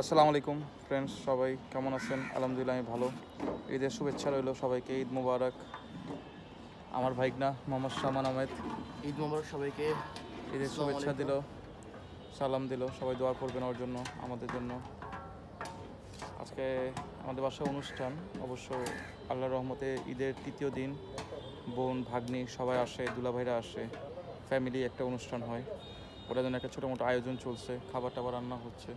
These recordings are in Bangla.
আসসালামু আলাইকুম ফ্রেন্ডস, সবাই কেমন আছেন? আলহামদুলিল্লাহ আমি ভালো। ঈদের শুভেচ্ছা রইল সবাইকে, ঈদ মুবারক। আমার ভাইগনা মোহাম্মদ সামান আহমেদ ঈদ মোবারক সবাইকে। ঈদের শুভেচ্ছা দিল, সালাম দিল। সবাই দোয়া করবেন ওর জন্য, আমাদের জন্য। আজকে আমাদের বাসায় অনুষ্ঠান, অবশ্য আল্লাহর রহমতে ঈদের তৃতীয় দিন। বোন ভাগ্নি সবাই আসে, দুলাভাইরা আসে, ফ্যামিলি একটা অনুষ্ঠান হয়। ওটার জন্য একটা ছোটো মোটো আয়োজন চলছে, খাবার টাবার রান্না হচ্ছে।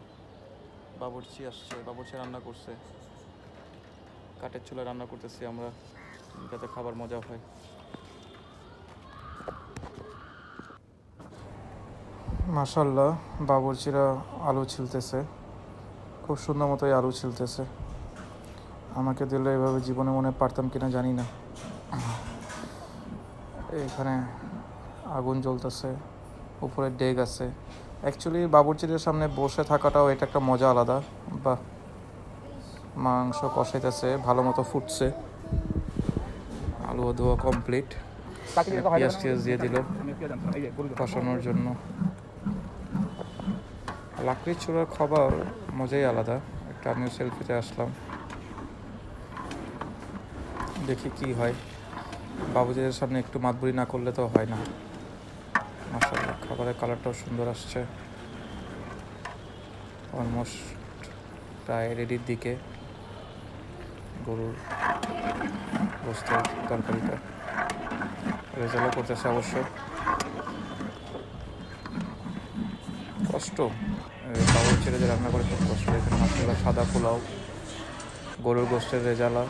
বাবুর্চি আসছে, বাবুর্চি রান্না করছে, কাঠের চুলায় রান্না করতেছি আমরা, যাতে খাবার মজা হয়। মাশাল্লাহ, বাবুর্চিরা আলু ছিলতেছে, খুব সুন্দর মতোই আলু ছিলতেছে। আমাকে দিলে এভাবে জীবনে মনে পারতাম কিনা জানি না। এখানে আগুন জ্বলতেছে, উপরে ডেক আছে। অ্যাকচুয়ালি বাবুর্চিদের সামনে বসে থাকাটাও এটা একটা মজা আলাদা। বা মাংস কষাইতেছে, ভালো মতো ফুটছে, আলু ধোয়া কমপ্লিট। পেঁয়াজ টিয়াজ দিয়ে দিল কষানোর জন্য। লাকড়ির চুলার খাবার মজাই আলাদা। একটা আমিও সেলফিতে আসলাম, দেখি কি হয়। বাবুজিদের সামনে একটু মাতবুরি না করলে তো হয় না। মাশাআল্লাহ, খাবারের কালারটাও সুন্দর আসছে। অলমোস্ট প্রায় রেডির দিকে গরুর গোস্তের তরকারিটা। রেজাল্টও করতেছে অবশ্য। কষ্ট, বাবুর ছেলে যে রান্না করে খুব কষ্ট। এখানে মাসাল্লাহ সাদা পোলাও, গরুর গোস্তের রেজালা,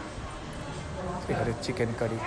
এখানে চিকেন কারি।